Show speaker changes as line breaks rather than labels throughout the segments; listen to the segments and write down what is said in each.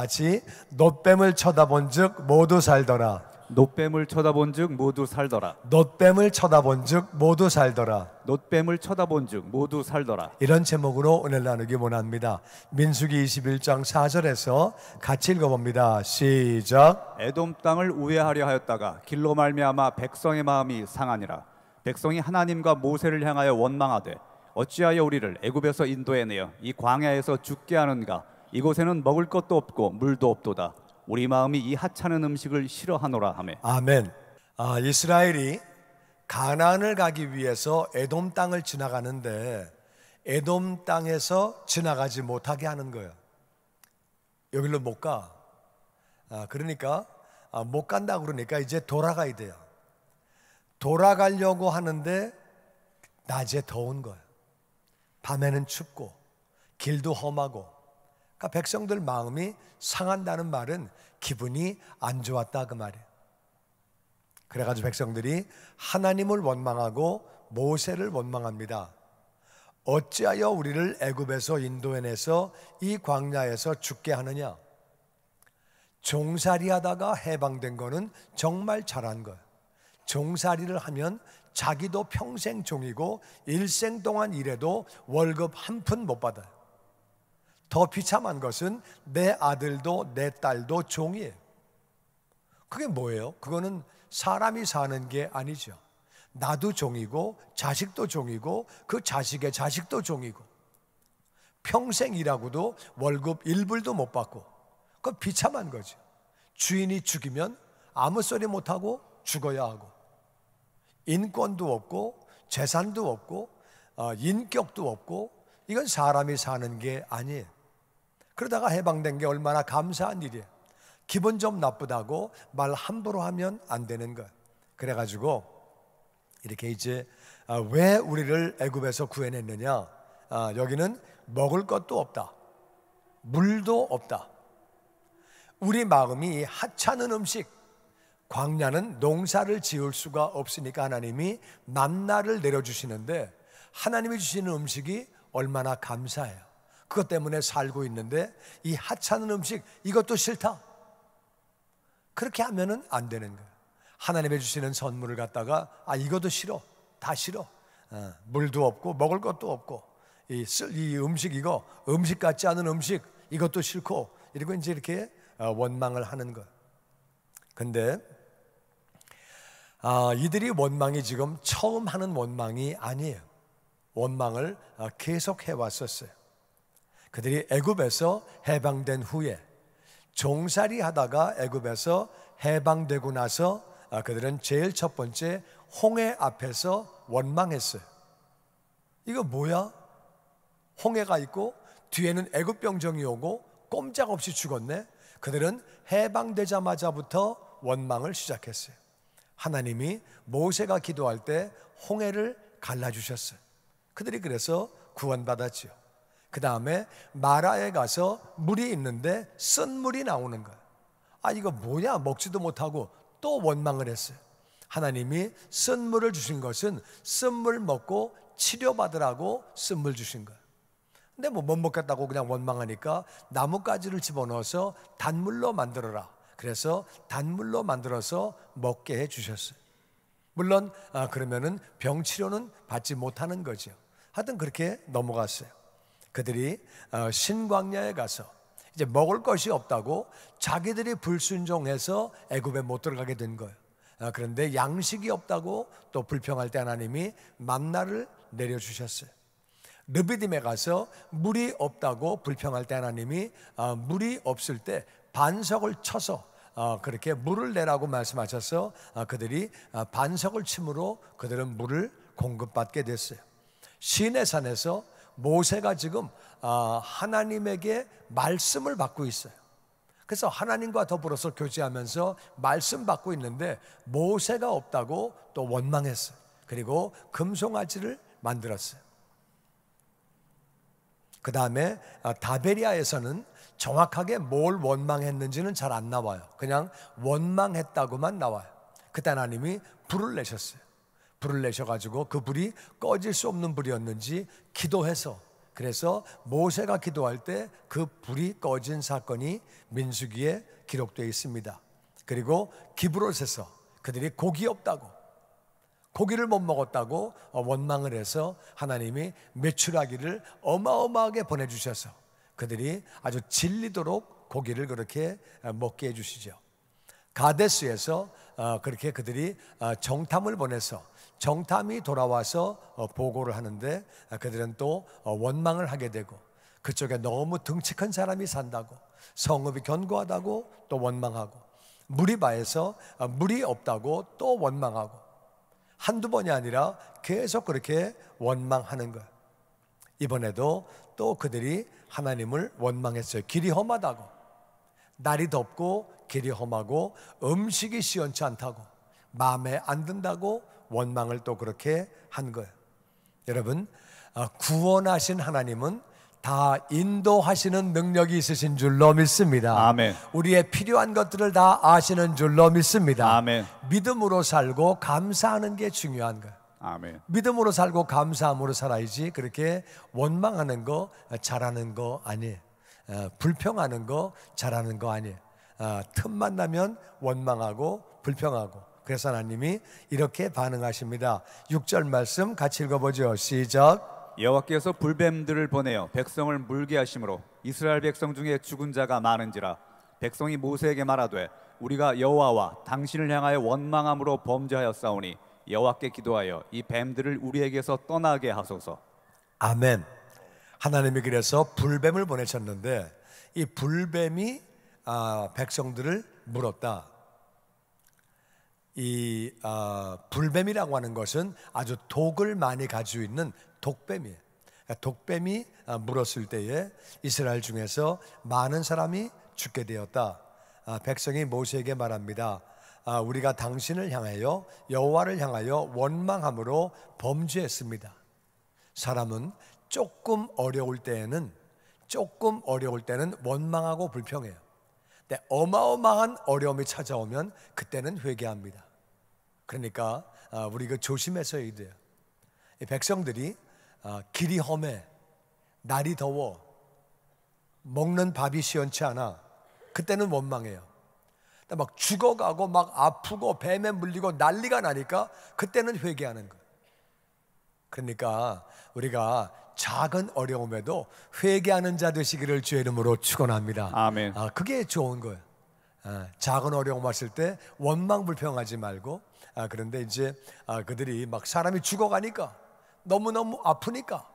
다 같이 놋뱀을 쳐다본즉 모두 살더라.
놋뱀을 쳐다본즉 모두 살더라.
놋뱀을 쳐다본즉 모두 살더라.
놋뱀을 쳐다본즉 모두 살더라.
이런 제목으로 은혜를 나누기 원합니다. 민수기 21장 4절에서 같이 읽어봅니다. 시작.
에돔 땅을 우회하려 하였다가 길로 말미암아 백성의 마음이 상하니라. 백성이 하나님과 모세를 향하여 원망하되 어찌하여 우리를 애굽에서 인도해내어 이 광야에서 죽게 하는가. 이곳에는 먹을 것도 없고 물도 없도다. 우리 마음이 이 하찮은 음식을 싫어하노라 하매.
아멘. 이스라엘이 가나안을 가기 위해서 에돔 땅을 지나가는데 에돔 땅에서 지나가지 못하게 하는 거예요. 여기로 못 가. 그러니까 못 간다 그러니까 이제 돌아가야 돼요. 돌아가려고 하는데 낮에 더운 거예요. 밤에는 춥고 길도 험하고. 그러니까 백성들 마음이 상한다는 말은 기분이 안 좋았다 그 말이에요. 그래가지고 백성들이 하나님을 원망하고 모세를 원망합니다. 어찌하여 우리를 애굽에서 인도해내서 이 광야에서 죽게 하느냐. 종살이 하다가 해방된 거는 정말 잘한 거예요. 종살이를 하면 자기도 평생 종이고 일생 동안 일해도 월급 한 푼 못 받아요. 더 비참한 것은 내 아들도 내 딸도 종이에요. 그게 뭐예요? 그거는 사람이 사는 게 아니죠. 나도 종이고 자식도 종이고 그 자식의 자식도 종이고 평생 일하고도 월급 1불도 못 받고 그건 비참한 거죠. 주인이 죽이면 아무 소리 못하고 죽어야 하고 인권도 없고 재산도 없고 인격도 없고 이건 사람이 사는 게 아니에요. 그러다가 해방된 게 얼마나 감사한 일이에요. 기분 좀 나쁘다고 말 함부로 하면 안 되는 거예요. 그래가지고 이렇게 이제 왜 우리를 애굽에서 구해냈느냐. 여기는 먹을 것도 없다. 물도 없다. 우리 마음이 하찮은 음식. 광야는 농사를 지을 수가 없으니까 하나님이 만나를 내려주시는데 하나님이 주시는 음식이 얼마나 감사해요. 그것 때문에 살고 있는데 이 하찮은 음식 이것도 싫다. 그렇게 하면은 안 되는 거예요. 하나님이 주시는 선물을 갖다가 이것도 싫어. 다 싫어. 물도 없고 먹을 것도 없고 이 음식 이거 음식 같지 않은 음식 이것도 싫고 이러고 이제 이렇게 원망을 하는 거예요. 근데 이들이 원망이 지금 처음 하는 원망이 아니에요. 원망을 계속 해왔었어요. 그들이 애굽에서 해방된 후에 종살이 하다가 애굽에서 해방되고 나서 그들은 제일 첫 번째 홍해 앞에서 원망했어요. 이거 뭐야? 홍해가 있고 뒤에는 애굽 병정이 오고 꼼짝없이 죽었네. 그들은 해방되자마자부터 원망을 시작했어요. 하나님이 모세가 기도할 때 홍해를 갈라주셨어요. 그들이 그래서 구원받았지요. 그 다음에 마라에 가서 물이 있는데 쓴 물이 나오는 거예요. 이거 뭐냐? 먹지도 못하고 또 원망을 했어요. 하나님이 쓴 물을 주신 것은 쓴 물 먹고 치료받으라고 쓴 물 주신 거예요. 근데 못 먹겠다고 그냥 원망하니까 나뭇가지를 집어넣어서 단물로 만들어라. 그래서 단물로 만들어서 먹게 해주셨어요. 물론 그러면은 병 치료는 받지 못하는 거죠. 하여튼 그렇게 넘어갔어요. 그들이 신광야에 가서 이제 먹을 것이 없다고 자기들이 불순종해서 애굽에 못 들어가게 된 거예요. 그런데 양식이 없다고 또 불평할 때 하나님이 만나를 내려주셨어요. 르비딤에 가서 물이 없다고 불평할 때 하나님이 물이 없을 때 반석을 쳐서 그렇게 물을 내라고 말씀하셔서 그들이 반석을 침으로 그들은 물을 공급받게 됐어요. 시내산에서 모세가 지금 하나님에게 말씀을 받고 있어요. 그래서 하나님과 더불어서 교제하면서 말씀 받고 있는데 모세가 없다고 또 원망했어요. 그리고 금송아지를 만들었어요. 그 다음에 다베리아에서는 정확하게 뭘 원망했는지는 잘 안 나와요. 그냥 원망했다고만 나와요. 그때 하나님이 불을 내셨어요. 불을 내셔가지고 그 불이 꺼질 수 없는 불이었는지 기도해서 그래서 모세가 기도할 때 그 불이 꺼진 사건이 민수기에 기록되어 있습니다. 그리고 기브롯에서 그들이 고기 없다고, 고기를 못 먹었다고 원망을 해서 하나님이 메추라기를 어마어마하게 보내주셔서 그들이 아주 질리도록 고기를 그렇게 먹게 해주시죠. 가데스에서 그렇게 그들이 정탐을 보내서 정탐이 돌아와서 보고를 하는데 그들은 또 원망을 하게 되고, 그쪽에 너무 덩치 큰 사람이 산다고, 성읍이 견고하다고 또 원망하고, 무리바에서 물이 없다고 또 원망하고, 한두 번이 아니라 계속 그렇게 원망하는 거예요. 이번에도 또 그들이 하나님을 원망했어요. 길이 험하다고, 날이 덥고 길이 험하고 음식이 시원치 않다고, 마음에 안 든다고 원망을 또 그렇게 한 거예요. 여러분, 구원하신 하나님은 다 인도하시는 능력이 있으신 줄로 믿습니다.
아멘.
우리의 필요한 것들을 다 아시는 줄로 믿습니다.
아멘.
믿음으로 살고 감사하는 게 중요한 거예요.
아멘.
믿음으로 살고 감사함으로 살아야지 그렇게 원망하는 거 잘하는 거 아니에요. 불평하는 거 잘하는 거 아니에요. 틈만 나면 원망하고 불평하고. 그래서 하나님이 이렇게 반응하십니다. 6절 말씀 같이 읽어보죠. 시작.
여호와께서 불뱀들을 보내어 백성을 물게 하심으로 이스라엘 백성 중에 죽은 자가 많은지라. 백성이 모세에게 말하되 우리가 여호와와 당신을 향하여 원망함으로 범죄하였사오니 여호와께 기도하여 이 뱀들을 우리에게서 떠나게 하소서.
아멘. 하나님이 그래서 불뱀을 보내셨는데 이 불뱀이 백성들을 물었다. 이 불뱀이라고 하는 것은 아주 독을 많이 가지고 있는 독뱀이에요. 독뱀이 물었을 때에 이스라엘 중에서 많은 사람이 죽게 되었다. 백성이 모세에게 말합니다. 우리가 당신을 향하여 여호와를 향하여 원망함으로 범죄했습니다. 사람은 조금 어려울 때는 원망하고 불평해요. 근데 어마어마한 어려움이 찾아오면 그때는 회개합니다. 그러니까 우리 조심해서 해야 돼요. 이 백성들이 길이 험해, 날이 더워, 먹는 밥이 시원치 않아. 그때는 원망해요. 막 죽어가고 막 아프고 뱀에 물리고 난리가 나니까 그때는 회개하는 거예요. 그러니까 우리가 작은 어려움에도 회개하는 자 되시기를 주의 이름으로 축원합니다.
아멘.
그게 좋은 거예요. 작은 어려움 왔을 때 원망 불평하지 말고, 그런데 이제 그들이 막 사람이 죽어가니까 너무너무 아프니까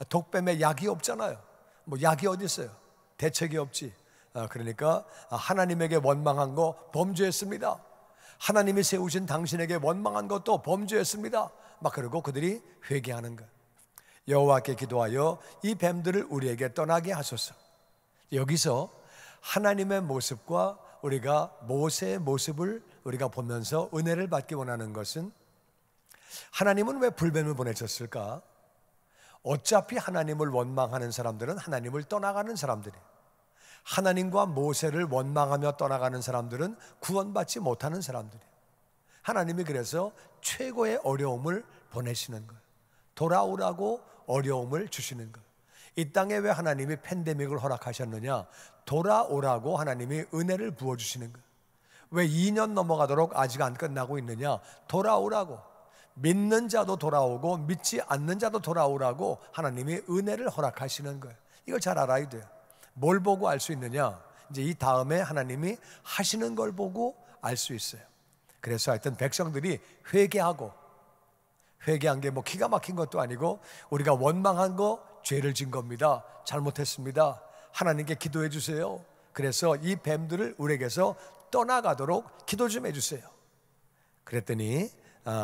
독뱀에 약이 없잖아요. 뭐 약이 어디 있어요? 대책이 없지. 그러니까 하나님에게 원망한 거 범죄했습니다. 하나님이 세우신 당신에게 원망한 것도 범죄했습니다. 막 그러고 그들이 회개하는 거예요. 여호와께 기도하여 이 뱀들을 우리에게 떠나게 하소서. 여기서 하나님의 모습과 우리가 모세의 모습을 우리가 보면서 은혜를 받기 원하는 것은, 하나님은 왜 불뱀을 보내셨을까? 어차피 하나님을 원망하는 사람들은 하나님을 떠나가는 사람들이에요. 하나님과 모세를 원망하며 떠나가는 사람들은 구원받지 못하는 사람들이에요. 하나님이 그래서 최고의 어려움을 보내시는 거예요. 돌아오라고 어려움을 주시는 거예요. 이 땅에 왜 하나님이 팬데믹을 허락하셨느냐? 돌아오라고 하나님이 은혜를 부어주시는 거예요. 왜 2년 넘어가도록 아직 안 끝나고 있느냐? 돌아오라고. 믿는 자도 돌아오고 믿지 않는 자도 돌아오라고 하나님이 은혜를 허락하시는 거예요. 이걸 잘 알아야 돼요. 뭘 보고 알 수 있느냐? 이제 이 다음에 하나님이 하시는 걸 보고 알 수 있어요. 그래서 하여튼 백성들이 회개한 게 뭐 기가 막힌 것도 아니고, 우리가 원망한 거 죄를 진 겁니다. 잘못했습니다. 하나님께 기도해 주세요. 그래서 이 뱀들을 우리에게서 떠나가도록 기도 좀 해주세요. 그랬더니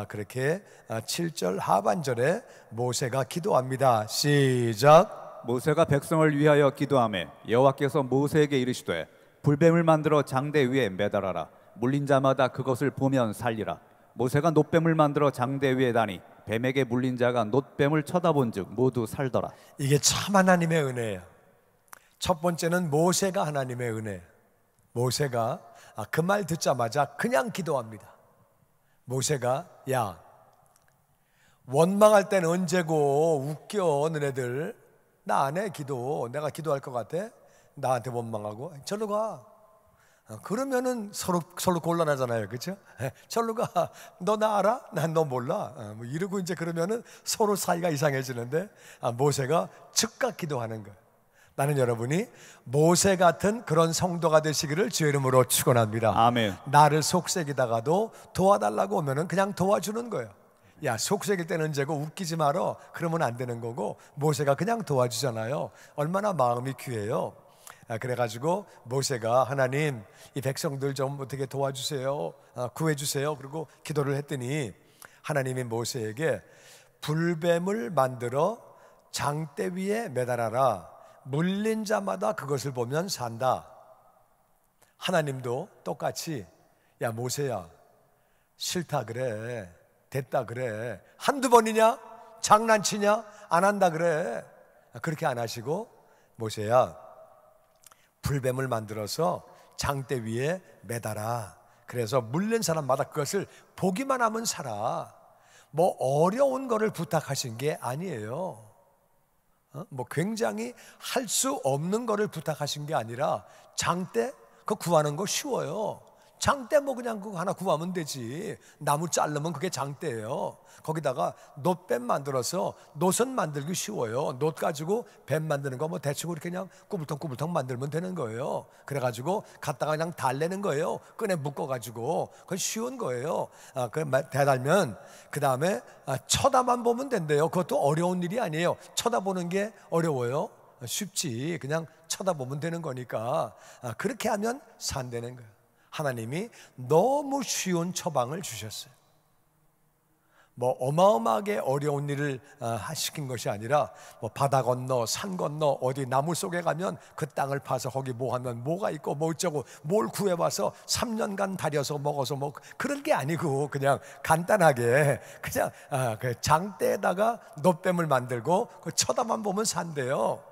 그렇게 7절 하반절에 모세가 기도합니다. 시작.
모세가 백성을 위하여 기도하매 여호와께서 모세에게 이르시되 불뱀을 만들어 장대 위에 매달아라. 물린 자마다 그것을 보면 살리라. 모세가 놋뱀을 만들어 장대 위에 다니 뱀에게 물린 자가 놋뱀을 쳐다본즉 모두 살더라. 이게
참 하나님의 은혜예요. 첫 번째는 모세가 하나님의 은혜. 모세가 그 말 듣자마자 그냥 기도합니다. 모세가 원망할 때는 언제고, 웃겨 너네들, 나 안 해 기도. 내가 기도할 것 같아? 나한테 원망하고 절로 가. 그러면은 서로 곤란하잖아요, 그렇죠? 절로 가. 너 나 알아? 난 너 몰라. 뭐 이러고 이제 그러면은 서로 사이가 이상해지는데 모세가 즉각 기도하는 거예요. 나는 여러분이 모세 같은 그런 성도가 되시기를 주의 이름으로 축원합니다.
아멘.
나를 속삭이다가도 도와달라고 오면은 그냥 도와주는 거예요. 야, 속삭일 때는 죄고 웃기지 말어. 그러면 안 되는 거고, 모세가 그냥 도와주잖아요. 얼마나 마음이 귀해요. 그래가지고 모세가 하나님 이 백성들 좀 어떻게 도와주세요, 구해주세요. 그리고 기도를 했더니 하나님이 모세에게 불뱀을 만들어 장대 위에 매달아라. 물린 자마다 그것을 보면 산다. 하나님도 똑같이 야 모세야, 싫다 그래, 됐다 그래, 한두 번이냐? 장난치냐? 안 한다 그래. 그렇게 안 하시고 모세야, 불뱀을 만들어서 장대 위에 매달아. 그래서 물린 사람마다 그것을 보기만 하면 살아. 뭐 어려운 거를 부탁하신 게 아니에요. 뭐 굉장히 할 수 없는 거를 부탁하신 게 아니라 장대 그거 구하는 거 쉬워요. 장대 뭐 그냥 그거 하나 구하면 되지. 나무 자르면 그게 장대예요. 거기다가 놋뱀 만들어서 놋은 만들기 쉬워요. 놋 가지고 뱀 만드는 거 뭐 대충 이렇게 그냥 꾸불텅꾸불텅 만들면 되는 거예요. 그래가지고 갖다가 그냥 달래는 거예요. 끈에 묶어가지고. 그건 쉬운 거예요. 그 대달면 그 다음에 쳐다만 보면 된대요. 그것도 어려운 일이 아니에요. 쳐다보는 게 어려워요? 쉽지. 그냥 쳐다보면 되는 거니까. 그렇게 하면 산다는 거예요. 하나님이 너무 쉬운 처방을 주셨어요. 뭐 어마어마하게 어려운 일을 시킨 것이 아니라 뭐 바다 건너 산 건너 어디 나무 속에 가면 그 땅을 파서 거기 뭐 하면 뭐가 있고 뭐 어쩌고 뭘 구해와서 3년간 다려서 먹어서 뭐 그런 게 아니고 그냥 간단하게 그냥 그 장대에다가 놋뱀을 만들고 그 쳐다만 보면 산대요.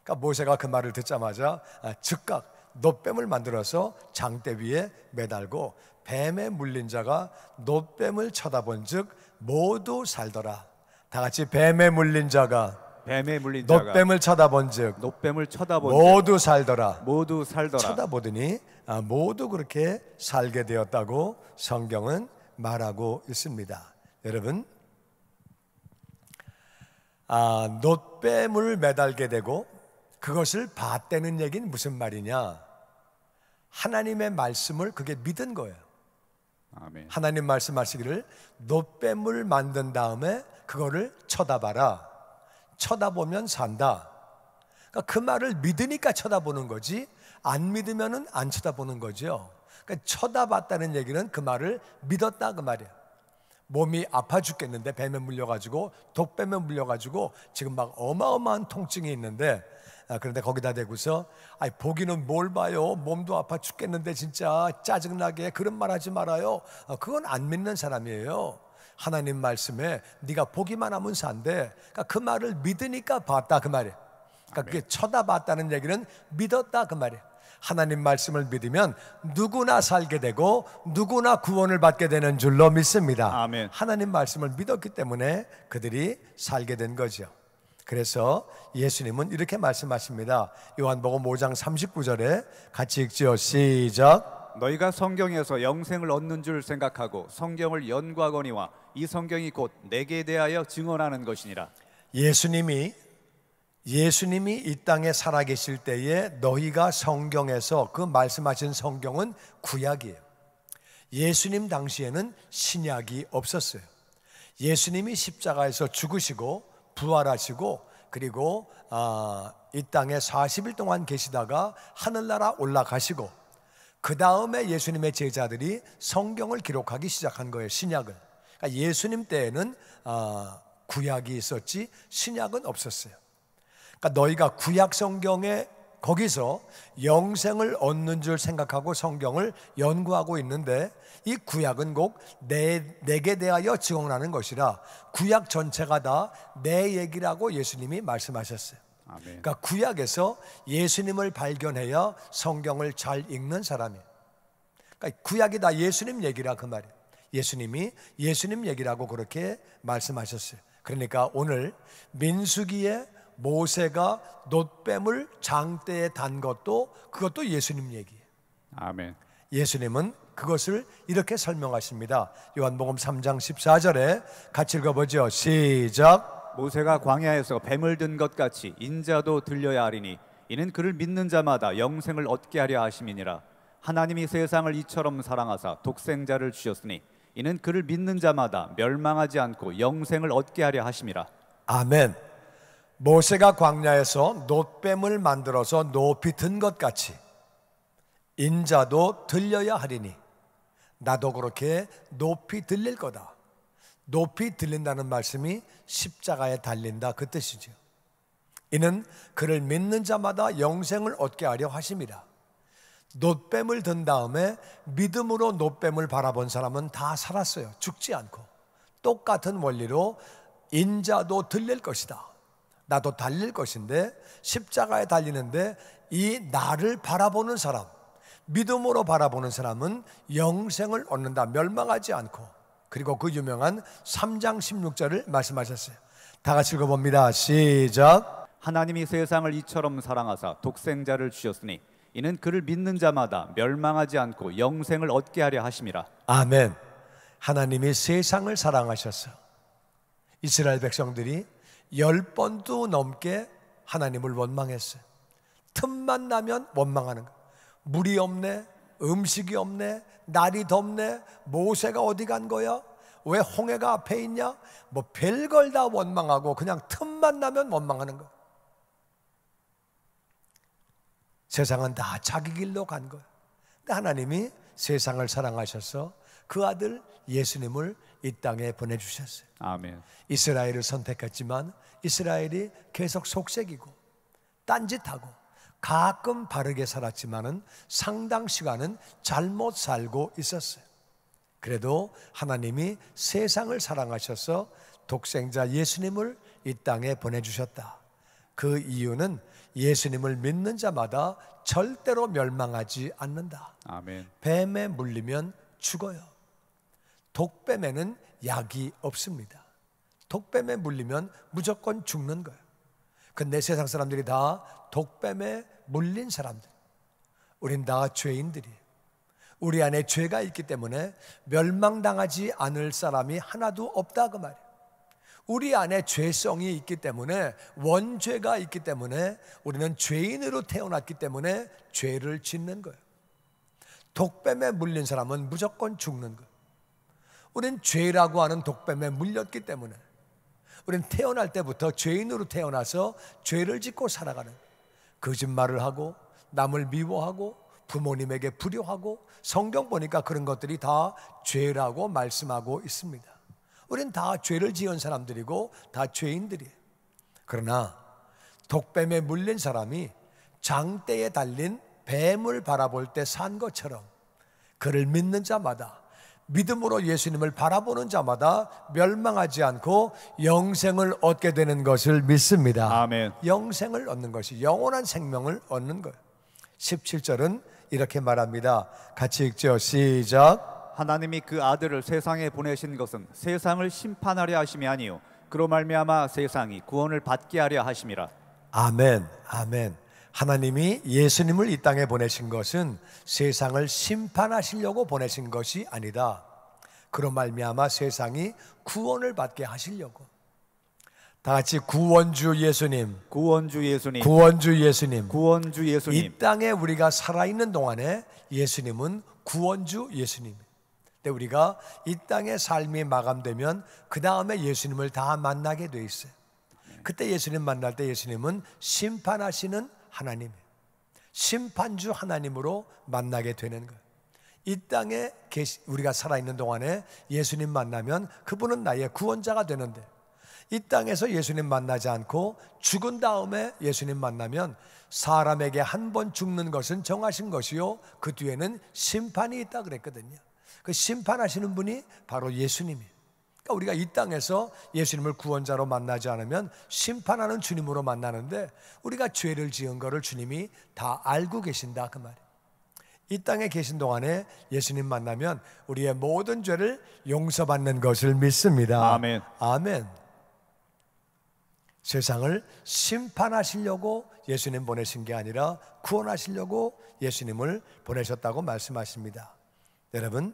그러니까 모세가 그 말을 듣자마자 즉각 놋뱀을 만들어서 장대 위에 매달고 뱀에 물린 자가 놋뱀을 쳐다본 즉 모두 살더라. 다 같이 뱀에 물린 자가 놋뱀을 쳐다본 즉 모두 살더라.
모두 살더라.
쳐다보더니 모두 그렇게 살게 되었다고 성경은 말하고 있습니다. 여러분, 놋뱀을 매달게 되고 그것을 봤다는 얘기는 무슨 말이냐? 하나님의 말씀을 그게 믿은 거예요.
아멘.
하나님 말씀하시기를 놋뱀을 만든 다음에 그거를 쳐다봐라. 쳐다보면 산다. 그러니까 그 말을 믿으니까 쳐다보는 거지, 안 믿으면은 안 쳐다보는 거죠. 그러니까 쳐다봤다는 얘기는 그 말을 믿었다 그 말이야. 몸이 아파 죽겠는데 뱀에 물려가지고 독뱀에 물려가지고 지금 막 어마어마한 통증이 있는데 그런데 거기다 대고서 보기는 뭘 봐요, 몸도 아파 죽겠는데 진짜 짜증나게 그런 말 하지 말아요. 그건 안 믿는 사람이에요. 하나님 말씀에 네가 보기만 하면 산대. 그러니까 그 말을 믿으니까 봤다 그 말이에요. 그러니까 그게 쳐다봤다는 얘기는 믿었다 그 말이에요. 하나님 말씀을 믿으면 누구나 살게 되고 누구나 구원을 받게 되는 줄로 믿습니다.
아멘.
하나님 말씀을 믿었기 때문에 그들이 살게 된 거죠. 그래서 예수님은 이렇게 말씀하십니다. 요한복음 5장 39절에 같이 읽지요. 시작.
너희가 성경에서 영생을 얻는 줄 생각하고 성경을 연구하거니와 이 성경이 곧 내게 대하여 증언하는 것이니라.
예수님이 이 땅에 살아계실 때에 너희가 성경에서 그 말씀하신 성경은 구약이에요. 예수님 당시에는 신약이 없었어요. 예수님이 십자가에서 죽으시고 부활하시고 그리고 이 땅에 40일 동안 계시다가 하늘나라 올라가시고 그 다음에 예수님의 제자들이 성경을 기록하기 시작한 거예요. 신약을. 그러니까 예수님 때에는 구약이 있었지 신약은 없었어요. 그러니까 너희가 구약 성경에 거기서 영생을 얻는 줄 생각하고 성경을 연구하고 있는데 이 구약은 꼭 내게 대하여 증언하는 것이라 구약 전체가 다 내 얘기라고 예수님이 말씀하셨어요.
아멘.
그러니까 구약에서 예수님을 발견해야 성경을 잘 읽는 사람이에요. 그러니까 구약이 다 예수님 얘기라 그 말이에요. 예수님이 예수님 얘기라고 그렇게 말씀하셨어요. 그러니까 오늘 민수기의 모세가 놋뱀을 장대에 단 것도 그것도 예수님 얘기예요.
아멘.
예수님은 그것을 이렇게 설명하십니다. 요한복음 3장 14절에 같이 읽어보죠. 시작.
모세가 광야에서 뱀을 든 것 같이 인자도 들려야 하리니 이는 그를 믿는 자마다 영생을 얻게 하려 하심이니라. 하나님이 세상을 이처럼 사랑하사 독생자를 주셨으니 이는 그를 믿는 자마다 멸망하지 않고 영생을 얻게 하려 하심이라.
아멘. 모세가 광야에서 놋뱀을 만들어서 높이 든 것 같이 인자도 들려야 하리니 나도 그렇게 높이 들릴 거다. 높이 들린다는 말씀이 십자가에 달린다 그 뜻이죠. 이는 그를 믿는 자마다 영생을 얻게 하려 하심이라. 놋뱀을 든 다음에 믿음으로 놋뱀을 바라본 사람은 다 살았어요. 죽지 않고. 똑같은 원리로 인자도 들릴 것이다. 나도 달릴 것인데 십자가에 달리는데 이 나를 바라보는 사람, 믿음으로 바라보는 사람은 영생을 얻는다. 멸망하지 않고. 그리고 그 유명한 3장 16절을 말씀하셨어요. 다 같이 읽어봅니다. 시작.
하나님이 세상을 이처럼 사랑하사 독생자를 주셨으니 이는 그를 믿는 자마다 멸망하지 않고 영생을 얻게 하려 하심이라.
아멘. 하나님이 세상을 사랑하셨어. 이스라엘 백성들이 10번도 넘게 하나님을 원망했어요. 틈만 나면 원망하는 거. 물이 없네, 음식이 없네, 날이 덥네, 모세가 어디 간 거야? 왜 홍해가 앞에 있냐? 뭐 별걸 다 원망하고 그냥 틈만 나면 원망하는 거. 세상은 다 자기 길로 간 거예요. 근데 하나님이 세상을 사랑하셔서 그 아들 예수님을 이 땅에 보내주셨어요.
아멘.
이스라엘을 선택했지만 이스라엘이 계속 속색이고 딴짓하고 가끔 바르게 살았지만은 상당 시간은 잘못 살고 있었어요. 그래도 하나님이 세상을 사랑하셔서 독생자 예수님을 이 땅에 보내주셨다. 그 이유는 예수님을 믿는 자마다 절대로 멸망하지 않는다.
아멘.
뱀에 물리면 죽어요. 독뱀에는 약이 없습니다. 독뱀에 물리면 무조건 죽는 거예요. 근데 세상 사람들이 다 독뱀에 물린 사람들, 우린 다 죄인들이에요. 우리 안에 죄가 있기 때문에 멸망당하지 않을 사람이 하나도 없다 그 말이에요. 우리 안에 죄성이 있기 때문에, 원죄가 있기 때문에 우리는 죄인으로 태어났기 때문에 죄를 짓는 거예요. 독뱀에 물린 사람은 무조건 죽는 거예요. 우린 죄라고 하는 독뱀에 물렸기 때문에 우린 태어날 때부터 죄인으로 태어나서 죄를 짓고 살아가는 거예요. 거짓말을 하고 남을 미워하고 부모님에게 불효하고, 성경 보니까 그런 것들이 다 죄라고 말씀하고 있습니다. 우린 다 죄를 지은 사람들이고 다 죄인들이에요. 그러나 독뱀에 물린 사람이 장대에 달린 뱀을 바라볼 때 산 것처럼 그를 믿는 자마다, 믿음으로 예수님을 바라보는 자마다 멸망하지 않고 영생을 얻게 되는 것을 믿습니다.
아멘.
영생을 얻는 것이, 영원한 생명을 얻는 거예요. 17절은 이렇게 말합니다. 같이 읽죠. 시작.
하나님이 그 아들을 세상에 보내신 것은 세상을 심판하려 하심이 아니요 그로 말미암아 세상이 구원을 받게 하려 하심이라.
아멘. 아멘. 하나님이 예수님을 이 땅에 보내신 것은 세상을 심판하시려고 보내신 것이 아니다. 그로 말미암아 세상이 구원을 받게 하시려고. 다 같이 구원주 예수님,
구원주 예수님,
구원주 예수님,
구원주 예수님.
이 땅에 우리가 살아있는 동안에 예수님은 구원주 예수님. 근데 우리가 이 땅의 삶이 마감되면 그 다음에 예수님을 다 만나게 돼 있어요. 그때 예수님 만날 때 예수님은 심판하시는 하나님, 심판주 하나님으로 만나게 되는 거예요. 이 땅에 우리가 살아있는 동안에 예수님 만나면 그분은 나의 구원자가 되는데, 이 땅에서 예수님 만나지 않고 죽은 다음에 예수님 만나면 사람에게 한 번 죽는 것은 정하신 것이요 그 뒤에는 심판이 있다 그랬거든요. 그 심판하시는 분이 바로 예수님이에요. 그러니까 우리가 이 땅에서 예수님을 구원자로 만나지 않으면 심판하는 주님으로 만나는데, 우리가 죄를 지은 것을 주님이 다 알고 계신다 그 말이에요. 이 땅에 계신 동안에 예수님 만나면 우리의 모든 죄를 용서받는 것을 믿습니다.
아멘.
아멘. 세상을 심판하시려고 예수님 보내신 게 아니라 구원하시려고 예수님을 보내셨다고 말씀하십니다. 여러분,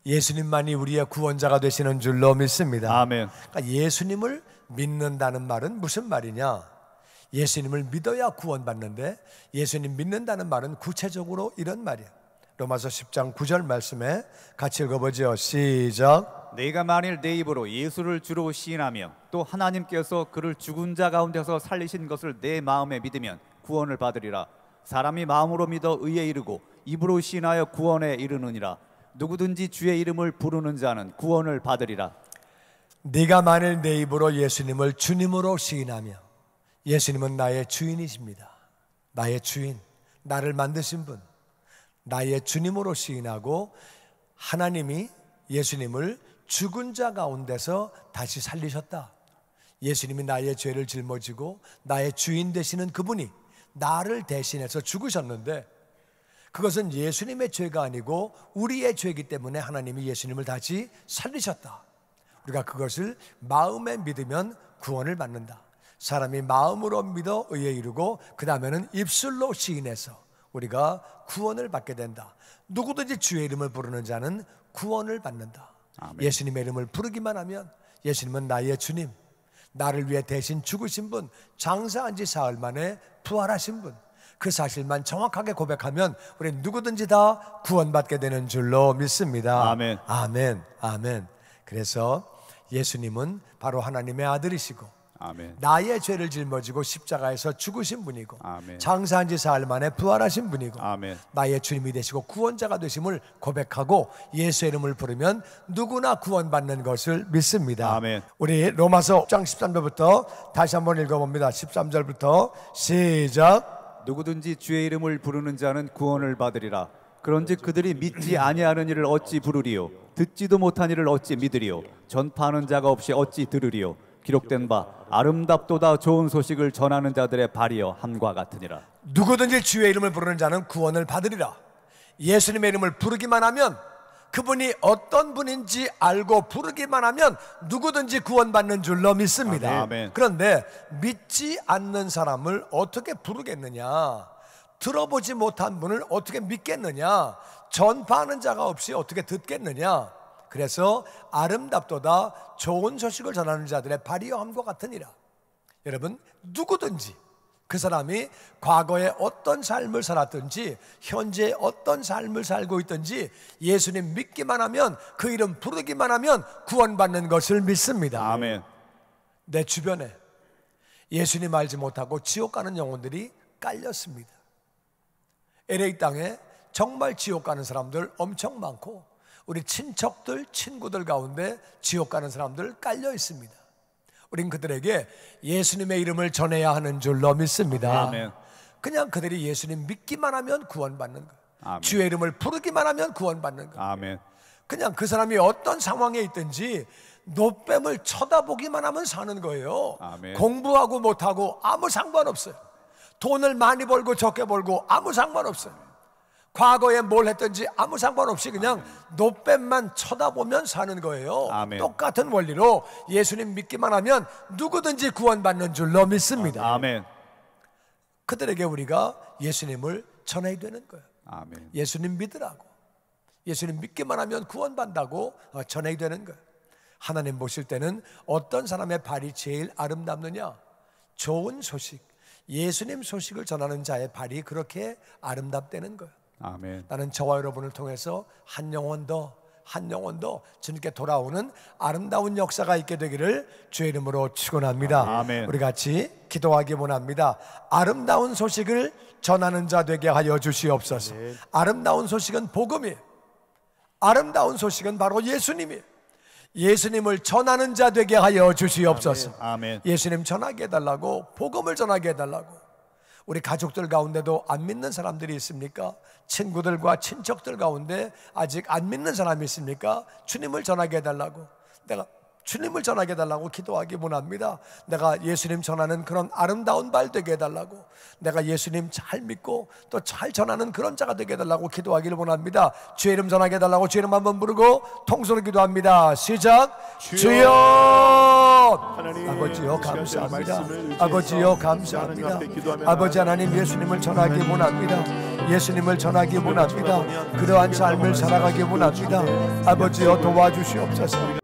예수님만이 우리의 구원자가 되시는 줄로 믿습니다.
아멘.
그러니까 예수님을 믿는다는 말은 무슨 말이냐? 예수님을 믿어야 구원받는데, 예수님 믿는다는 말은 구체적으로 이런 말이야. 로마서 10장 9절 말씀에 같이 읽어보죠. 시작.
내가 만일 내 입으로 예수를 주로 시인하며 또 하나님께서 그를 죽은 자 가운데서 살리신 것을 내 마음에 믿으면 구원을 받으리라. 사람이 마음으로 믿어 의에 이르고 입으로 시인하여 구원에 이르느니라. 누구든지 주의 이름을 부르는 자는 구원을 받으리라.
네가 만일 내 입으로 예수님을 주님으로 시인하며, 예수님은 나의 주인이십니다. 나의 주인, 나를 만드신 분, 나의 주님으로 시인하고, 하나님이 예수님을 죽은 자 가운데서 다시 살리셨다. 예수님이 나의 죄를 짊어지고 나의 주인 되시는 그분이 나를 대신해서 죽으셨는데, 그것은 예수님의 죄가 아니고 우리의 죄이기 때문에 하나님이 예수님을 다시 살리셨다. 우리가 그것을 마음에 믿으면 구원을 받는다. 사람이 마음으로 믿어 의에 이르고 그 다음에는 입술로 시인해서 우리가 구원을 받게 된다. 누구든지 주의 이름을 부르는 자는 구원을 받는다. 아멘. 예수님의 이름을 부르기만 하면, 예수님은 나의 주님, 나를 위해 대신 죽으신 분, 장사한 지 사흘 만에 부활하신 분, 그 사실만 정확하게 고백하면 우리는 누구든지 다 구원받게 되는 줄로 믿습니다.
아멘.
아멘. 아멘. 그래서 예수님은 바로 하나님의 아들이시고,
아멘.
나의 죄를 짊어지고 십자가에서 죽으신 분이고,
아멘.
장사한 지 사흘 만에 부활하신 분이고,
아멘.
나의 주님이 되시고 구원자가 되심을 고백하고 예수의 이름을 부르면 누구나 구원받는 것을 믿습니다.
아멘.
우리 로마서 10장 13절부터 다시 한번 읽어봅니다. 13절부터 시작.
누구든지 주의 이름을 부르는 자는 구원을 받으리라. 그런즉 그들이 믿지 아니하는 이를 어찌 부르리요? 듣지도 못한 이를 어찌 믿으리요? 전파하는 자가 없이 어찌 들으리요? 기록된 바 아름답도다 좋은 소식을 전하는 자들의 발이여 함과 같으니라.
누구든지 주의 이름을 부르는 자는 구원을 받으리라. 예수님의 이름을 부르기만 하면, 그분이 어떤 분인지 알고 부르기만 하면 누구든지 구원받는 줄로 믿습니다.
아멘.
그런데 믿지 않는 사람을 어떻게 부르겠느냐? 들어보지 못한 분을 어떻게 믿겠느냐? 전파하는 자가 없이 어떻게 듣겠느냐? 그래서 아름답도다 좋은 소식을 전하는 자들의 발이여 함과 같으니라. 여러분, 누구든지 그 사람이 과거에 어떤 삶을 살았든지 현재 어떤 삶을 살고 있든지 예수님 믿기만 하면, 그 이름 부르기만 하면 구원받는 것을 믿습니다.
아멘.
내 주변에 예수님 알지 못하고 지옥 가는 영혼들이 깔렸습니다. LA 땅에 정말 지옥 가는 사람들 엄청 많고, 우리 친척들, 친구들 가운데 지옥 가는 사람들 깔려 있습니다. 우린 그들에게 예수님의 이름을 전해야 하는 줄로 믿습니다.
아멘.
그냥 그들이 예수님 믿기만 하면 구원받는 거예요.
아멘.
주의 이름을 부르기만 하면 구원받는 거예요.
아멘.
그냥 그 사람이 어떤 상황에 있든지 노뱀을 쳐다보기만 하면 사는 거예요.
아멘.
공부하고 못하고 아무 상관없어요. 돈을 많이 벌고 적게 벌고 아무 상관없어요. 과거에 뭘 했든지 아무 상관없이 그냥 노뱀만 쳐다보면 사는 거예요.
아멘.
똑같은 원리로 예수님 믿기만 하면 누구든지 구원받는 줄로 믿습니다.
아멘.
그들에게 우리가 예수님을 전해야 되는 거예요.
아멘.
예수님 믿으라고, 예수님 믿기만 하면 구원받는다고 전해야 되는 거예요. 하나님 보실 때는 어떤 사람의 발이 제일 아름답느냐? 좋은 소식, 예수님 소식을 전하는 자의 발이 그렇게 아름답다는 거예요.
아멘.
나는 저와 여러분을 통해서 한 영혼 더 주님께 돌아오는 아름다운 역사가 있게 되기를 주의 이름으로 축원합니다.
아멘.
우리 같이 기도하기 원합니다. 아름다운 소식을 전하는 자 되게 하여 주시옵소서. 아름다운 소식은 복음이에요. 아름다운 소식은 바로 예수님이에요. 예수님을 전하는 자 되게 하여 주시옵소서.
아멘.
예수님 전하게 해달라고, 복음을 전하게 해달라고. 우리 가족들 가운데도 안 믿는 사람들이 있습니까? 친구들과 친척들 가운데 아직 안 믿는 사람이 있습니까? 주님을 전하게 해달라고. 내가 주님을 전하게 해달라고 기도하기 원합니다. 내가 예수님 전하는 그런 아름다운 발 되게 해달라고, 내가 예수님 잘 믿고 또 잘 전하는 그런 자가 되게 해달라고 기도하기를 원합니다. 주의 이름 전하게 해달라고 주의 이름 한번 부르고 통성으로 기도합니다. 시작. 주여. 아버지여 감사합니다. 아버지여 감사합니다. 아버지 하나님, 예수님을 전하기 원합니다. 예수님을 전하기 원합니다. 그러한 삶을 살아가기 원합니다. 아버지여 도와주시옵소서.